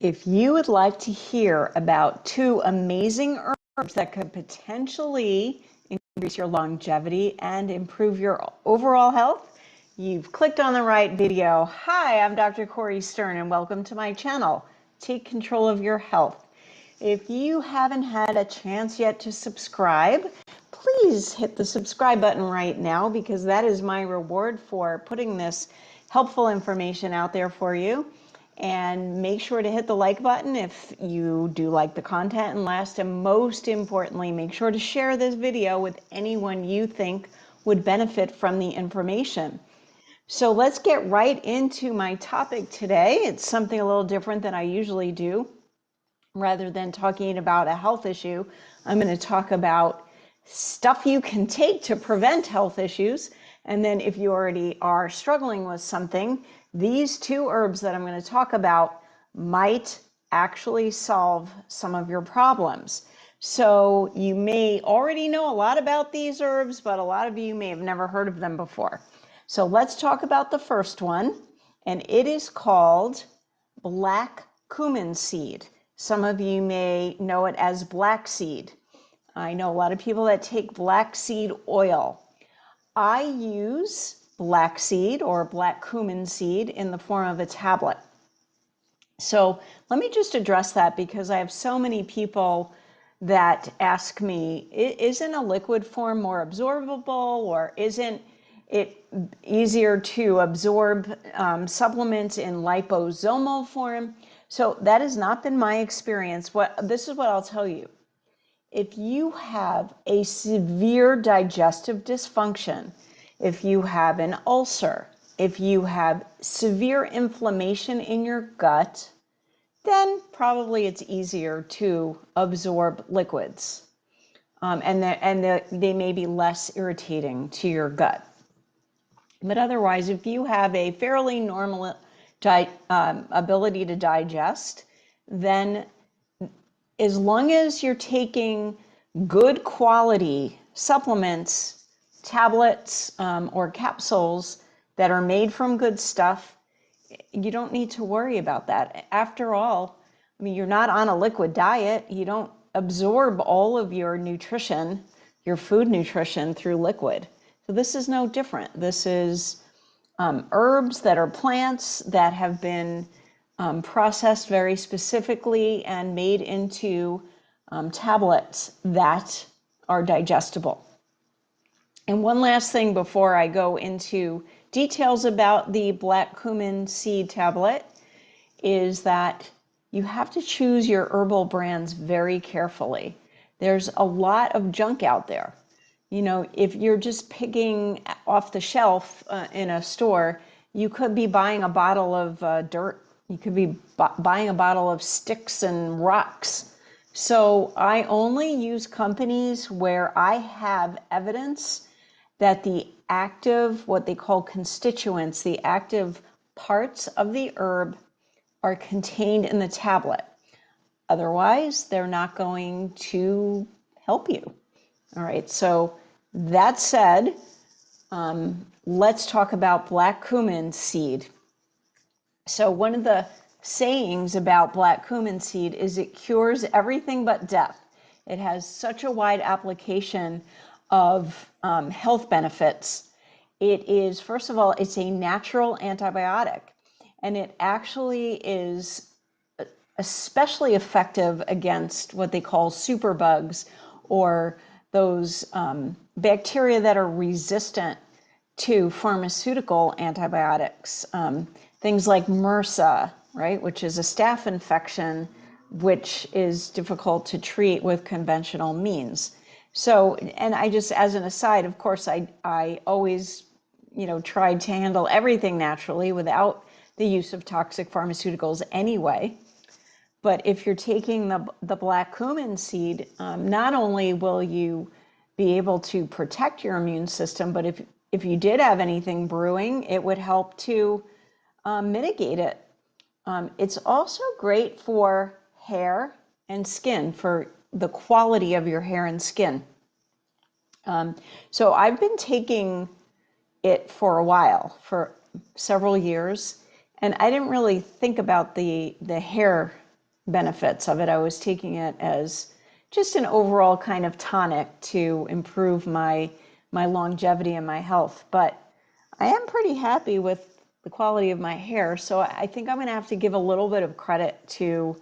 If you would like to hear about two amazing herbs that could potentially increase your longevity and improve your overall health, you've clicked on the right video. Hi, I'm Dr. Cori Stern and welcome to my channel, Take Control of Your Health. If you haven't had a chance yet to subscribe, please hit the subscribe button right now because that is my reward for putting this helpful information out there for you. And make sure to hit the like button if you do like the content. And last and most importantly, make sure to share this video with anyone you think would benefit from the information. So let's get right into my topic today. It's something a little different than I usually do. Rather than talking about a health issue, I'm going to talk about stuff you can take to prevent health issues. And then if you already are struggling with something, these two herbs that I'm going to talk about might actually solve some of your problems. So you may already know a lot about these herbs, but a lot of you may have never heard of them before. So let's talk about the first one, and it is called black cumin seed. Some of you may know it as black seed. I know a lot of people that take black seed oil. I use black seed or black cumin seed in the form of a tablet. So let me just address that because I have so many people that ask me, isn't a liquid form more absorbable, or isn't it easier to absorb supplements in liposomal form? So that has not been my experience. This is what I'll tell you. If you have a severe digestive dysfunction, if you have an ulcer, if you have severe inflammation in your gut, then probably it's easier to absorb liquids. They may be less irritating to your gut. But otherwise, if you have a fairly normal ability to digest, then as long as you're taking good quality supplements, tablets, or capsules that are made from good stuff, you don't need to worry about that. After all, I mean, you're not on a liquid diet. You don't absorb all of your nutrition, your food nutrition, through liquid. So this is no different. This is herbs that are plants that have been processed very specifically and made into tablets that are digestible. And one last thing before I go into details about the black cumin seed tablet is that you have to choose your herbal brands very carefully. There's a lot of junk out there. You know, if you're just picking off the shelf in a store, you could be buying a bottle of dirt. You could be buying a bottle of sticks and rocks. So I only use companies where I have evidence that the active, what they call constituents, the active parts of the herb are contained in the tablet. Otherwise, they're not going to help you. All right, so that said, let's talk about black cumin seed. So one of the sayings about black cumin seed is it cures everything but death. It has such a wide application of health benefits. It is, first of all, it's a natural antibiotic, and it actually is especially effective against what they call superbugs, or those bacteria that are resistant to pharmaceutical antibiotics. Things like MRSA, right, which is a staph infection, which is difficult to treat with conventional means. So, and I just, as an aside, of course, I always, tried to handle everything naturally without the use of toxic pharmaceuticals anyway. But if you're taking the black cumin seed, not only will you be able to protect your immune system, but if you did have anything brewing, it would help to mitigate it. It's also great for hair and skin, for the quality of your hair and skin. So I've been taking it for a while, for several years, and I didn't really think about the hair benefits of it. I was taking it as just an overall kind of tonic to improve my longevity and my health. But I am pretty happy with the quality of my hair, so I think I'm going to have to give a little bit of credit to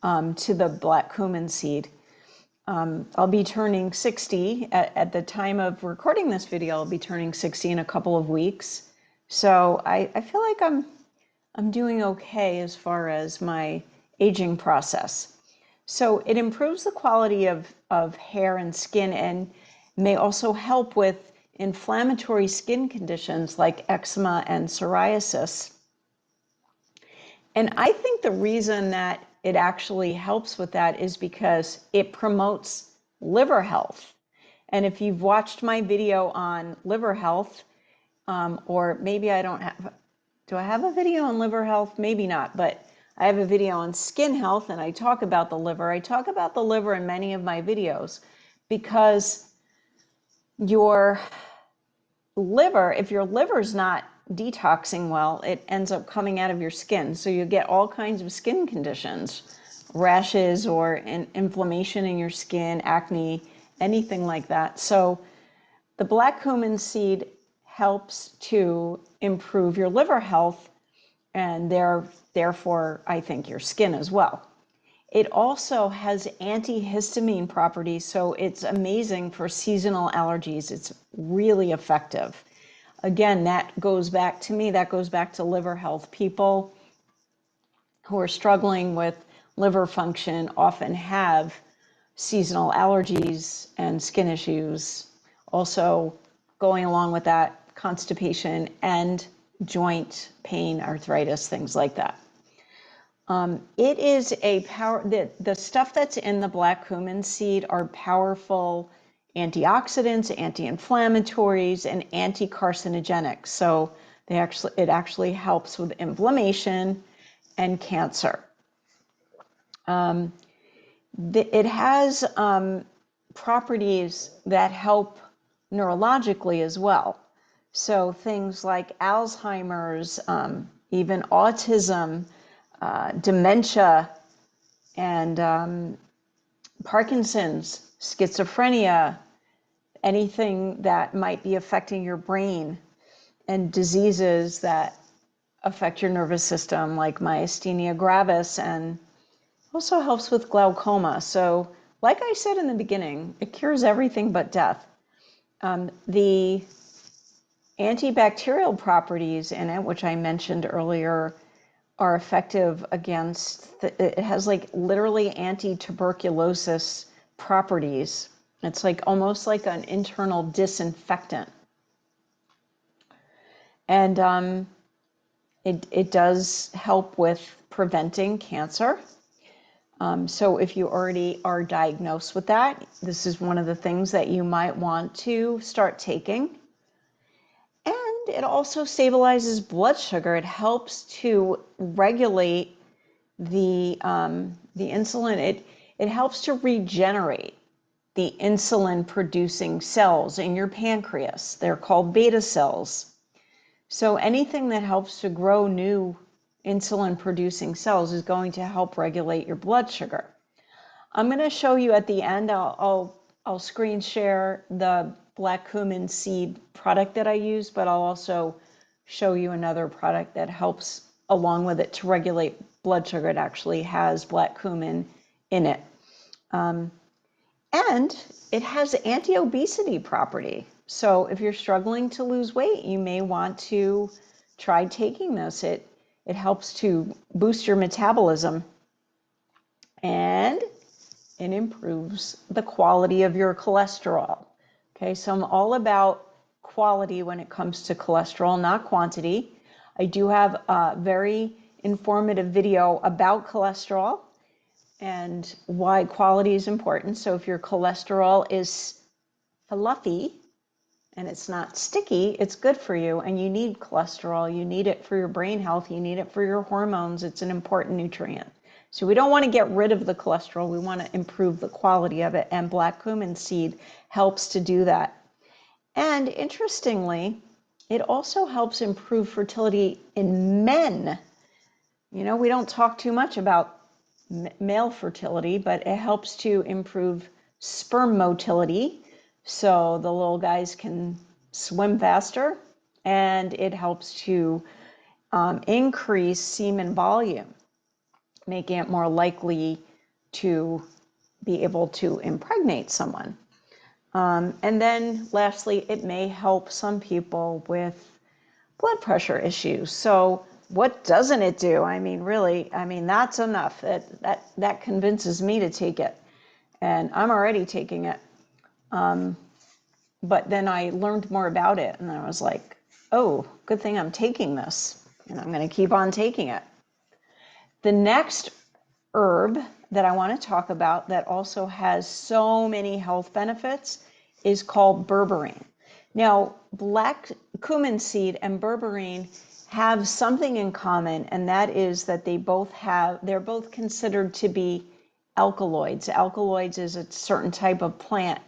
the black cumin seed. I'll be turning 60 at the time of recording this video. I'll be turning 60 in a couple of weeks, so I feel like I'm doing okay as far as my aging process. So it improves the quality of hair and skin and may also help with inflammatory skin conditions like eczema and psoriasis. And I think the reason that it actually helps with that is because it promotes liver health. And if you've watched my video on liver health, or maybe I don't have, do I have a video on liver health? Maybe not, but I have a video on skin health and I talk about the liver. I talk about the liver in many of my videos because your liver, if your liver's not detoxing well, it ends up coming out of your skin. So you get all kinds of skin conditions, rashes or inflammation in your skin, acne, anything like that. So the black cumin seed helps to improve your liver health and therefore, I think, your skin as well. It also has antihistamine properties, so it's amazing for seasonal allergies. It's really effective. Again, that goes back to liver health. People who are struggling with liver function often have seasonal allergies and skin issues. Also, going along with that, constipation and joint pain, arthritis, things like that. It is a the stuff that's in the black cumin seed are powerful antioxidants, anti-inflammatories, and anti-carcinogenic. So it actually helps with inflammation and cancer. It has properties that help neurologically as well. So things like Alzheimer's, even autism, dementia, and Parkinson's, schizophrenia, anything that might be affecting your brain, and diseases that affect your nervous system like myasthenia gravis, and also helps with glaucoma. So like I said in the beginning, it cures everything but death. The antibacterial properties in it, which I mentioned earlier, are effective against, it has like literally anti-tuberculosis properties. It's like almost like an internal disinfectant. And it does help with preventing cancer. So if you already are diagnosed with that, this is one of the things that you might want to start taking. And it also stabilizes blood sugar. It helps to regulate the insulin. It helps to regenerate the insulin-producing cells in your pancreas. They're called beta cells. So anything that helps to grow new insulin-producing cells is going to help regulate your blood sugar. I'm going to show you at the end. I'll screen share the black cumin seed product that I use, but I'll also show you another product that helps along with it to regulate blood sugar. It actually has black cumin in it. And it has anti-obesity property. So if you're struggling to lose weight, you may want to try taking this. It helps to boost your metabolism and it improves the quality of your cholesterol. Okay, so I'm all about quality when it comes to cholesterol, not quantity. I do have a very informative video about cholesterol and why quality is important. So if your cholesterol is fluffy and it's not sticky, it's good for you. And you need cholesterol. You need it for your brain health. You need it for your hormones. It's an important nutrient. So we don't want to get rid of the cholesterol. We want to improve the quality of it. And black cumin seed helps to do that. And interestingly, it also helps improve fertility in men. You know, we don't talk too much about male fertility, but it helps to improve sperm motility so the little guys can swim faster, and it helps to increase semen volume, making it more likely to be able to impregnate someone. And then lastly, it may help some people with blood pressure issues. So what doesn't it do? I mean, really, I mean, that's enough. That convinces me to take it. And I'm already taking it. But then I learned more about it, and I was like, oh, good thing I'm taking this, and I'm going to keep on taking it. The next herb that I want to talk about that also has so many health benefits is called berberine. Now, black cumin seed and berberine have something in common, and that is that they're both considered to be alkaloids. Alkaloids is a certain type of plant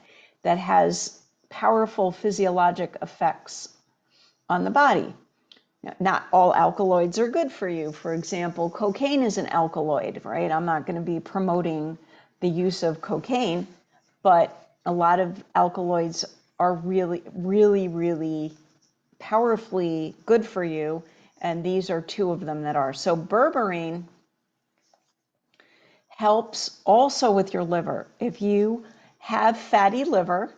that has powerful physiologic effects on the body. Not all alkaloids are good for you. For example, cocaine is an alkaloid, right? I'm not going to be promoting the use of cocaine, but a lot of alkaloids are really, really, really powerfully good for you, and these are two of them that are. So berberine helps also with your liver. If you have fatty liver,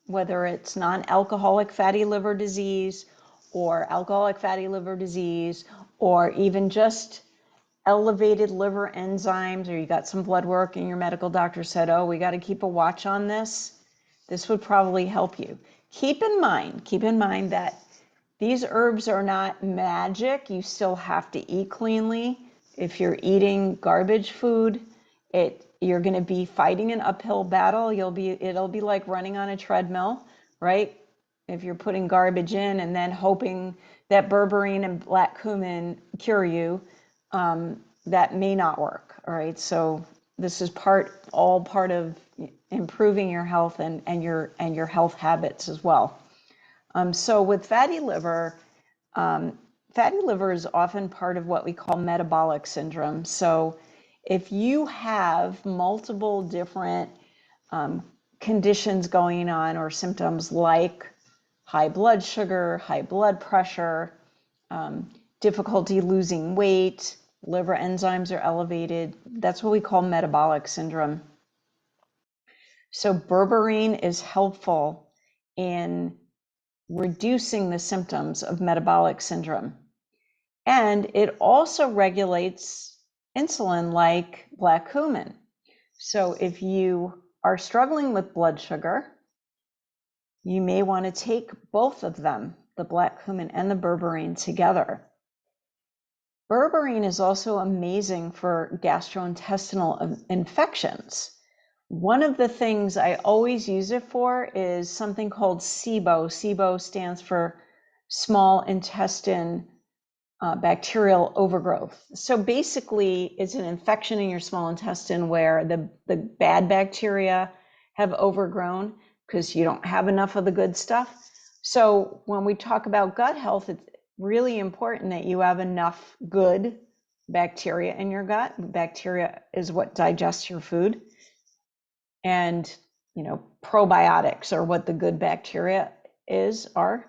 whether it's non-alcoholic fatty liver disease or alcoholic fatty liver disease, or even just elevated liver enzymes, or you got some blood work and your medical doctor said, oh, we got to keep a watch on this, this would probably help you. Keep in mind that these herbs are not magic. You still have to eat cleanly. If you're eating garbage food, you're going to be fighting an uphill battle. It'll be like running on a treadmill, right? If you're putting garbage in and then hoping that berberine and black cumin cure you, that may not work. All right. So this is all part of improving your health and your health habits as well. So with fatty liver is often part of what we call metabolic syndrome. So if you have multiple different conditions going on or symptoms like high blood sugar, high blood pressure, difficulty losing weight, liver enzymes are elevated, that's what we call metabolic syndrome. So berberine is helpful in reducing the symptoms of metabolic syndrome. And it also regulates insulin like black cumin. So if you are struggling with blood sugar, you may want to take both of them, the black cumin and the berberine, together. Berberine is also amazing for gastrointestinal infections. One of the things I always use it for is something called SIBO. SIBO stands for small intestine bacterial overgrowth. So basically, it's an infection in your small intestine where the bad bacteria have overgrown because you don't have enough of the good stuff. So when we talk about gut health, it's really important that you have enough good bacteria in your gut. Bacteria is what digests your food. And, probiotics are what the good bacteria are.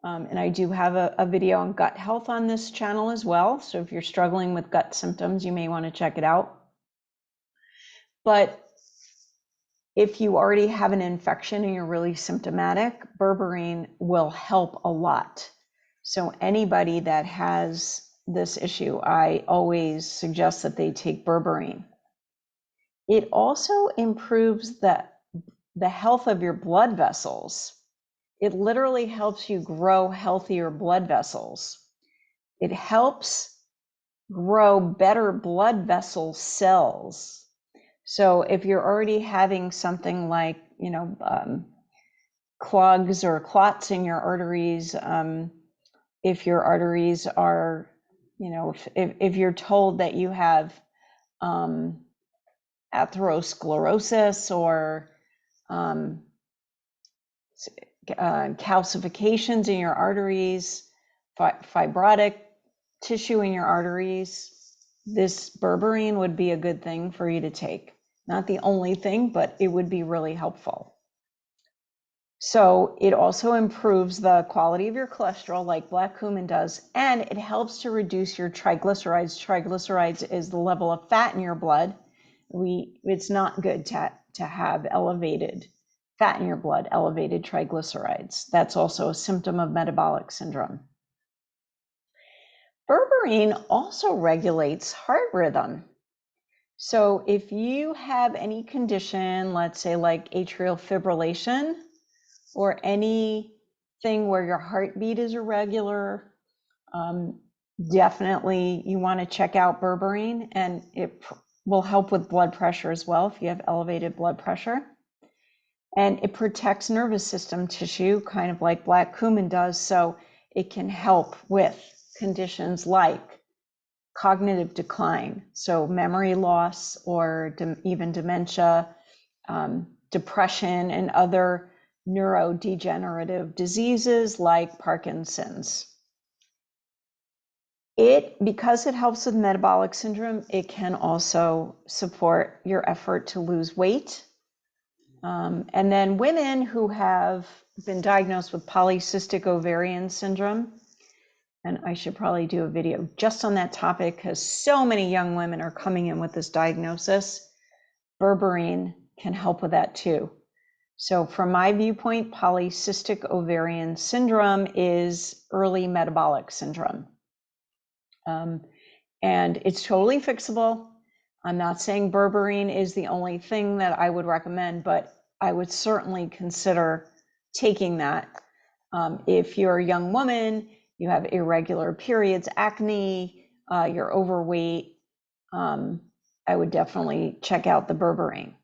And I do have a video on gut health on this channel as well. So if you're struggling with gut symptoms, you may want to check it out. But if you already have an infection and you're really symptomatic, berberine will help a lot. So anybody that has this issue, I always suggest that they take berberine. It also improves the health of your blood vessels. It literally helps you grow healthier blood vessels. It helps grow better blood vessel cells. So if you're already having something like, clogs or clots in your arteries, if your arteries are, if you're told that you have atherosclerosis or calcifications in your arteries, fibrotic tissue in your arteries, this berberine would be a good thing for you to take. Not the only thing, but it would be really helpful. So it also improves the quality of your cholesterol like black cumin does, and it helps to reduce your triglycerides. Triglycerides is the level of fat in your blood. It's not good to have elevated fat in your blood, elevated triglycerides. That's also a symptom of metabolic syndrome. Berberine also regulates heart rhythm. So if you have any condition, let's say like atrial fibrillation, or anything where your heartbeat is irregular, definitely you want to check out berberine, and it will help with blood pressure as well if you have elevated blood pressure. And it protects nervous system tissue, kind of like black cumin does, so it can help with conditions like cognitive decline, so memory loss or even dementia, depression, and other neurodegenerative diseases like Parkinson's. Because it helps with metabolic syndrome, it can also support your effort to lose weight. And then women who have been diagnosed with polycystic ovarian syndrome, and I should probably do a video just on that topic because so many young women are coming in with this diagnosis, berberine can help with that too. So from my viewpoint, polycystic ovarian syndrome is early metabolic syndrome. And it's totally fixable. I'm not saying berberine is the only thing that I would recommend, but I would certainly consider taking that. If you're a young woman, you have irregular periods, acne, you're overweight, I would definitely check out the berberine.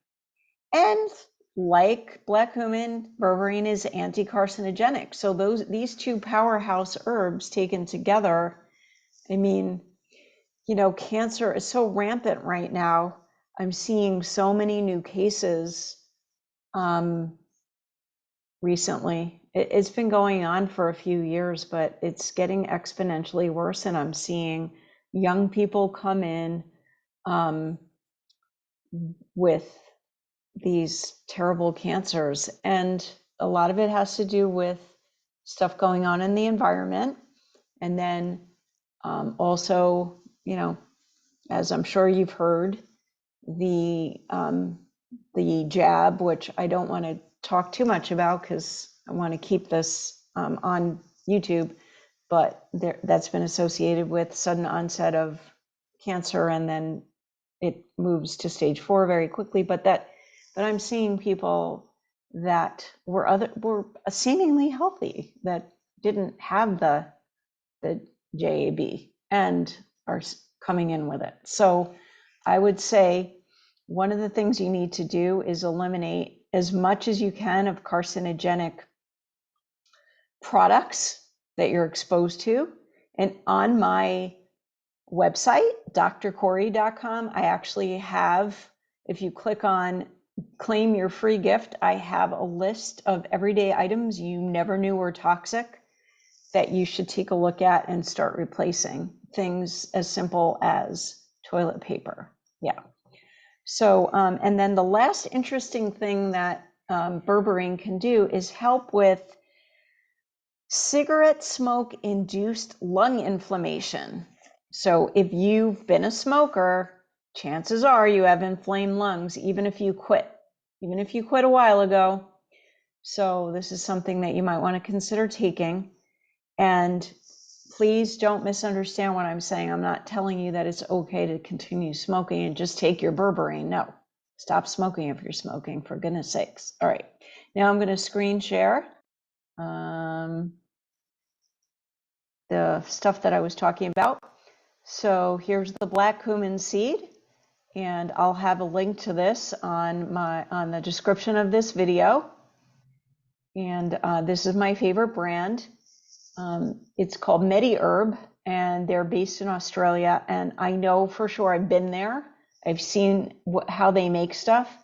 And like black cumin, berberine is anti-carcinogenic. So these two powerhouse herbs taken together, I mean, you know, cancer is so rampant right now. I'm seeing so many new cases recently. It's been going on for a few years, but it's getting exponentially worse. And I'm seeing young people come in with these terrible cancers. And a lot of it has to do with stuff going on in the environment. And then also, you know, as I'm sure you've heard, the jab, which I don't want to talk too much about because I want to keep this on YouTube, but that's been associated with sudden onset of cancer, and then it moves to stage 4 very quickly. But I'm seeing people that were seemingly healthy that didn't have the JAB and are coming in with it. So I would say one of the things you need to do is eliminate as much as you can of carcinogenic products that you're exposed to. And on my website, drcori.com, I actually have, if you click on claim your free gift, I have a list of everyday items you never knew were toxic that you should take a look at and start replacing. Things as simple as toilet paper. Yeah. So, and then the last interesting thing that berberine can do is help with cigarette smoke induced lung inflammation. So if you've been a smoker, chances are you have inflamed lungs, even if you quit a while ago. So this is something that you might want to consider taking. And please don't misunderstand what I'm saying. I'm not telling you that it's okay to continue smoking and just take your berberine. No, stop smoking if you're smoking, for goodness sakes. All right, now I'm going to screen share the stuff that I was talking about. So here's the black cumin seed, and I'll have a link to this on the description of this video. And this is my favorite brand. It's called MediHerb, and they're based in Australia. And I know for sure, I've been there. I've seen how they make stuff,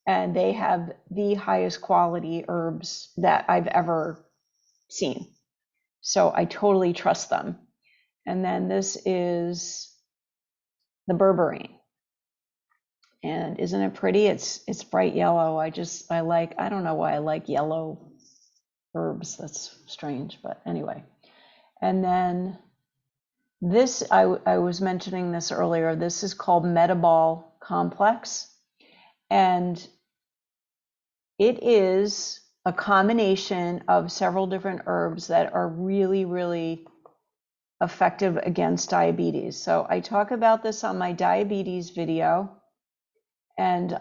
and they have the highest quality herbs that I've ever seen. So I totally trust them. And then this is the berberine. And isn't it pretty? It's bright yellow. I don't know why I like yellow herbs. That's strange, but anyway. And then this, I was mentioning this earlier. This is called metabolic complex. And it is a combination of several different herbs that are really, really effective against diabetes. So I talk about this on my diabetes video, and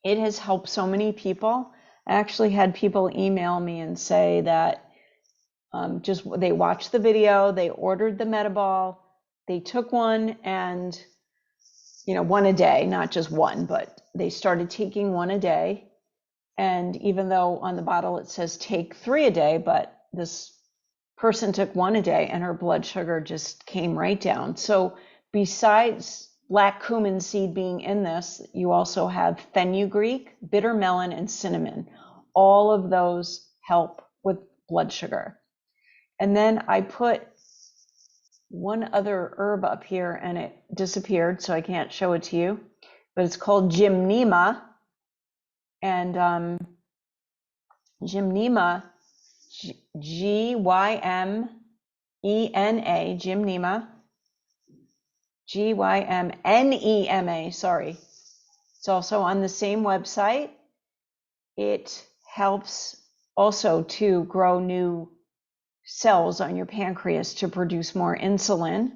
it has helped so many people. I actually had people email me and say that they watched the video, they ordered the metabolic, they took one, and one a day, not just one, but they started taking one a day. And even though on the bottle it says take 3 a day, but this person took 1 a day and her blood sugar just came right down. So besides black cumin seed being in this, you also have fenugreek, bitter melon, and cinnamon. All of those help with blood sugar. And then I put one other herb up here and it disappeared, so I can't show it to you, but it's called gymnema. And gymnema, Gymena, gymnema, Gymnema, sorry. It's also on the same website. It helps also to grow new cells on your pancreas to produce more insulin.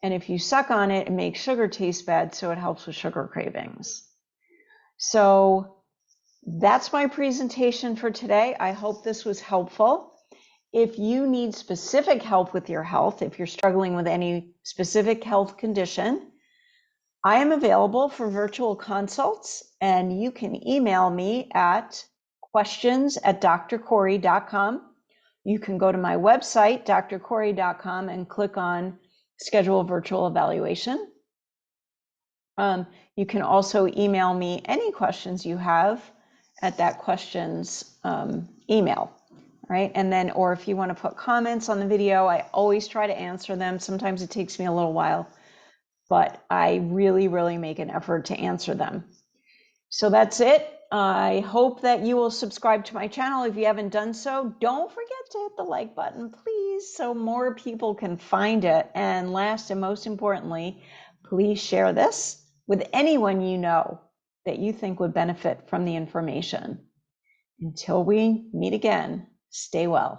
And if you suck on it, it makes sugar taste bad, so it helps with sugar cravings. So that's my presentation for today. I hope this was helpful. If you need specific help with your health, if you're struggling with any specific health condition, I am available for virtual consults, and you can email me at questions@drcori.com. You can go to my website, drcori.com, and click on schedule a virtual evaluation. You can also email me any questions you have at that questions email, right? And then, or if you want to put comments on the video, I always try to answer them. Sometimes it takes me a little while, but I really, really make an effort to answer them. So that's it. I hope that you will subscribe to my channel. If you haven't done so, don't forget to hit the like button, please, so more people can find it. And last and most importantly, please share this with anyone you know that you think would benefit from the information. Until we meet again, stay well.